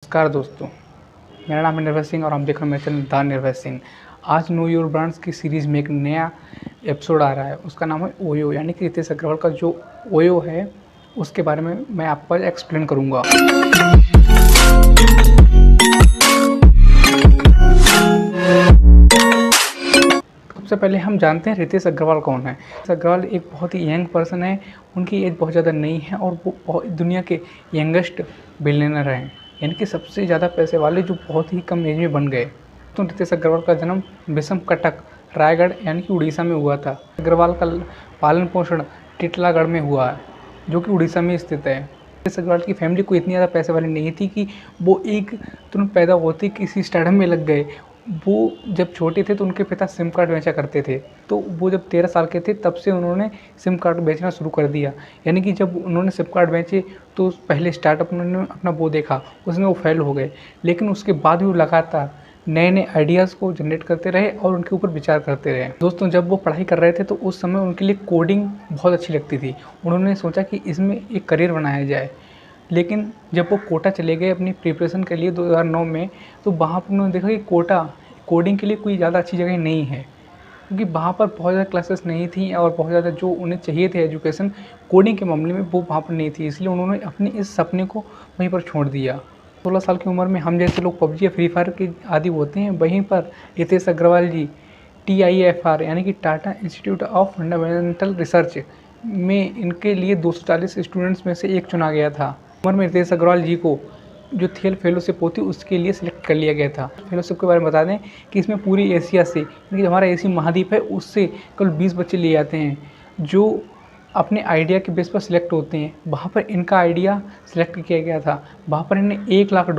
नमस्कार दोस्तों, मेरा नाम है निर्भय सिंह और आप देख रहे हैं मेरे चैनल द निर्भय सिंह। आज नो योर ब्रांड्स की सीरीज़ में एक नया एपिसोड आ रहा है। उसका नाम है ओयो, यानी कि रितेश अग्रवाल का जो ओयो है उसके बारे में मैं आपको एक्सप्लेन करूँगा। सबसे पहले हम जानते हैं रितेश अग्रवाल कौन है। रितेश अग्रवाल एक बहुत ही यंग पर्सन है, उनकी एज बहुत ज़्यादा नहीं है और वो दुनिया के यंगेस्ट बिलियनर हैं, यानी कि सबसे ज़्यादा पैसे वाले जो बहुत ही कम एज में बन गए। तो रितेश अग्रवाल का जन्म विषमकटक रायगढ़ यानी कि उड़ीसा में हुआ था। अग्रवाल का पालन पोषण टिटलागढ़ में हुआ है जो कि उड़ीसा में स्थित है। रितेश अग्रवाल की फैमिली को इतनी ज़्यादा पैसे वाली नहीं थी कि वो एक तुरंत पैदा होते किसी स्टार्टअप में लग गए। वो जब छोटे थे तो उनके पिता सिम कार्ड बेचा करते थे, तो वो जब 13 साल के थे तब से उन्होंने सिम कार्ड बेचना शुरू कर दिया। यानी कि जब उन्होंने सिम कार्ड बेचे तो पहले स्टार्टअप उन्होंने अपना वो देखा, उसमें वो फेल हो गए, लेकिन उसके बाद भी वो लगातार नए नए आइडियाज़ को जनरेट करते रहे और उनके ऊपर विचार करते रहे। दोस्तों, जब वो पढ़ाई कर रहे थे तो उस समय उनके लिए कोडिंग बहुत अच्छी लगती थी। उन्होंने सोचा कि इसमें एक करियर बनाया जाए, लेकिन जब वो कोटा चले गए अपनी प्रिपरेशन के लिए 2009 में, तो वहाँ पर उन्होंने देखा कि कोटा कोडिंग के लिए कोई ज़्यादा अच्छी जगह नहीं है, क्योंकि वहाँ पर बहुत ज़्यादा क्लासेस नहीं थी और बहुत ज़्यादा जो उन्हें चाहिए थे एजुकेशन कोडिंग के मामले में वो वहाँ पर नहीं थी। इसलिए उन्होंने अपने इस सपने को वहीं पर छोड़ दिया। 16 साल की उम्र में हम जैसे लोग पबजी या फ्री फायर के आदी होते हैं, वहीं पर रितेश अग्रवाल जी TIFR यानी कि Tata institute of fundamental research में इनके लिए 240 स्टूडेंट्स में से एक चुना गया था। उम्र में रितेश अग्रवाल जी को जो थियल फेलोशिप होती उसके लिए सिलेक्ट कर लिया गया था। फेलोशिप के बारे में बता दें कि इसमें पूरी एशिया से, यानी कि हमारा एशिया महाद्वीप है, उससे केवल 20 बच्चे लिए जाते हैं जो अपने आइडिया के बेस पर सिलेक्ट होते हैं। वहाँ पर इनका आइडिया सिलेक्ट किया गया था। वहाँ पर इन्हें $1 लाख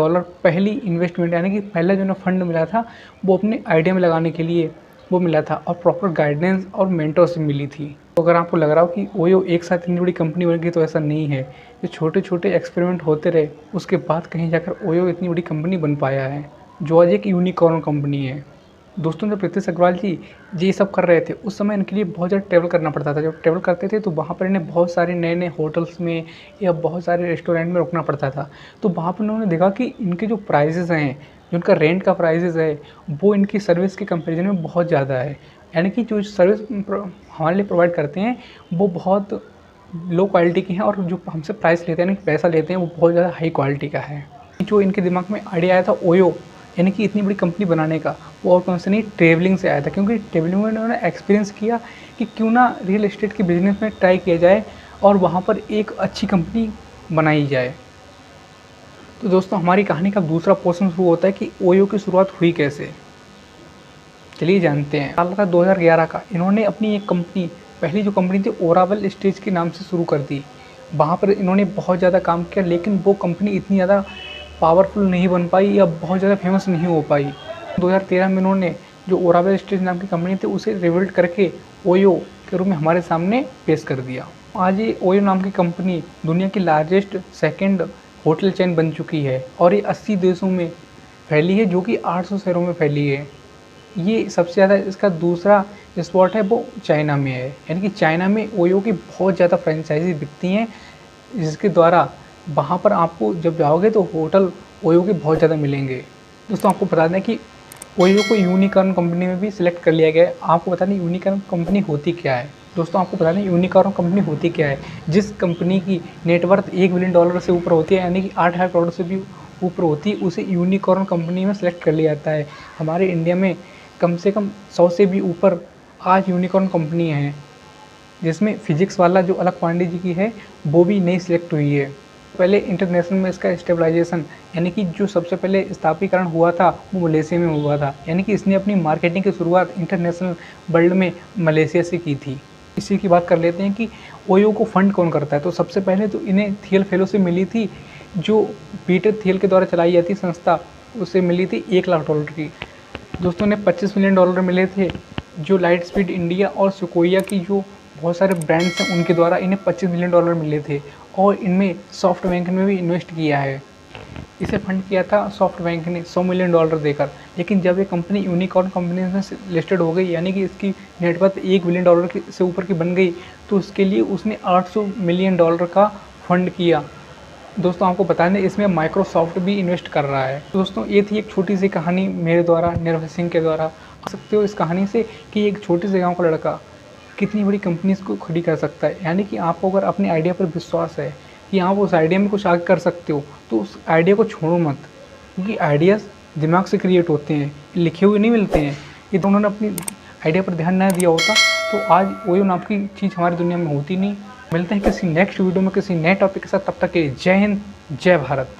पहली इन्वेस्टमेंट यानी कि पहला जो फंड मिला था वो अपने आइडिया में लगाने के लिए वो मिला था, और प्रॉपर गाइडेंस और मेंटरशिप मिली थी। तो अगर आपको लग रहा हो कि ओयो एक साथ इतनी बड़ी कंपनी बन गई, तो ऐसा नहीं है। ये छोटे छोटे एक्सपेरिमेंट होते रहे, उसके बाद कहीं जाकर ओयो इतनी बड़ी कंपनी बन पाया है, जो आज एक यूनिकॉर्न कंपनी है। दोस्तों, जब रितेश अग्रवाल जी ये सब कर रहे थे उस समय इनके लिए बहुत ज़्यादा ट्रैवल करना पड़ता था। जब ट्रैवल करते थे तो वहाँ पर इन्हें बहुत सारे नए नए होटल्स में या बहुत सारे रेस्टोरेंट में रुकना पड़ता था। तो वहाँ पर उन्होंने देखा कि इनके जो प्राइजेज़ हैं, जो उनका रेंट का प्राइजेज़ है, वो इनकी सर्विस के कंपेरिजन में बहुत ज़्यादा है। यानी कि जो सर्विस हमारे लिए प्रोवाइड करते हैं वो बहुत लो क्वालिटी की है, और जो हमसे प्राइस लेते हैं यानी कि पैसा लेते हैं वो बहुत ज़्यादा हाई क्वालिटी का है। जो इनके दिमाग में आइडिया आया था ओयो यानी कि इतनी बड़ी कंपनी बनाने का, वो और कौन से नहीं, ट्रैवलिंग से आया था। क्योंकि ट्रैवलिंग में उन्होंने एक्सपीरियंस किया कि क्यों ना रियल एस्टेट के बिजनेस में ट्राई किया जाए और वहाँ पर एक अच्छी कंपनी बनाई जाए। तो दोस्तों, हमारी कहानी का दूसरा पोर्शन शुरू होता है कि ओयो की शुरुआत हुई कैसे। चलिए जानते हैं। साल था 2011 का। इन्होंने अपनी एक कंपनी, पहली जो कंपनी थी ओरावल स्टेज के नाम से शुरू कर दी। वहाँ पर इन्होंने बहुत ज़्यादा काम किया, लेकिन वो कंपनी इतनी ज़्यादा पावरफुल नहीं बन पाई या बहुत ज़्यादा फेमस नहीं हो पाई। 2013 में इन्होंने जो ओरावल स्टेज नाम की कंपनी थी उसे रिबिल्ड करके ओयो के रूप में हमारे सामने पेश कर दिया। आज ये ओयो नाम की कंपनी दुनिया की लार्जेस्ट सेकेंड होटल चेन बन चुकी है और ये 80 देशों में फैली है, जो कि 800 शहरों में फैली है। ये सबसे ज़्यादा इसका दूसरा स्पॉट है वो चाइना में है, यानी कि चाइना में ओयो की बहुत ज़्यादा फ्रेंचाइजी बिकती हैं, जिसके द्वारा वहाँ पर आपको जब जाओगे तो होटल ओयो के बहुत ज़्यादा मिलेंगे। दोस्तों, आपको बता दें कि ओयो को यूनिकॉर्न कंपनी में भी सिलेक्ट कर लिया गया है। आपको बता दें यूनिकॉर्न कंपनी होती क्या है। दोस्तों, आपको बता दें यूनिकॉर्न कंपनी होती क्या है। जिस कंपनी की नेटवर्थ $1 बिलियन से ऊपर होती है, यानी कि 8,000 करोड़ से भी ऊपर होती है, उसे यूनिकॉर्न कंपनी में सिलेक्ट कर लिया जाता है। हमारे इंडिया में कम से कम 100 से भी ऊपर आज यूनिकॉर्न कंपनी हैं, जिसमें फिजिक्स वाला जो अलख पांडे जी की है वो भी नई सिलेक्ट हुई है। पहले इंटरनेशनल में इसका स्टेबलाइजेशन यानी कि जो सबसे पहले स्थापीकरण हुआ था वो मलेशिया में हुआ था, यानी कि इसने अपनी मार्केटिंग की शुरुआत इंटरनेशनल वर्ल्ड में मलेशिया से की थी। इसी की बात कर लेते हैं कि ओयो को फंड कौन करता है। तो सबसे पहले तो इन्हें थियल फेलोशिप मिली थी, जो पीटर थियल के द्वारा चलाई जाती संस्था, उसे मिली थी $1 लाख की। दोस्तों ने $25 मिलियन मिले थे, जो लाइट स्पीड इंडिया और सुकोइया की जो बहुत सारे ब्रांड्स हैं उनके द्वारा इन्हें $25 मिलियन मिले थे, और इनमें सॉफ्ट बैंक ने भी इन्वेस्ट किया है। इसे फंड किया था सॉफ्ट बैंक ने $100 मिलियन देकर। लेकिन जब ये कंपनी यूनिकॉर्न कंपनी में लिस्टेड हो गई, यानी कि इसकी नेटवर्थ $1 बिलियन से ऊपर की बन गई, तो उसके लिए उसने $800 मिलियन का फंड किया दोस्तों आपको बता दें इसमें माइक्रोसॉफ्ट भी इन्वेस्ट कर रहा है। तो दोस्तों ये थी एक छोटी सी कहानी मेरे द्वारा, निर्भय सिंह के द्वारा। देख सकते हो इस कहानी से कि एक छोटे से गाँव का लड़का कितनी बड़ी कंपनीज़ को खड़ी कर सकता है। यानी कि आपको अगर अपने आइडिया पर विश्वास है कि आप उस आइडिया में कुछ आगे कर सकते हो, तो उस आइडिया को छोड़ो मत, क्योंकि आइडियाज़ दिमाग से क्रिएट होते हैं, लिखे हुए नहीं मिलते हैं। ये तो उन्होंने अपनी आइडिया पर ध्यान न दिया होता तो आज ओयो नाम की चीज़ हमारी दुनिया में होती नहीं। मिलते हैं किसी नेक्स्ट वीडियो में किसी नए टॉपिक के साथ, तब तक के लिए जय हिंद, जय भारत।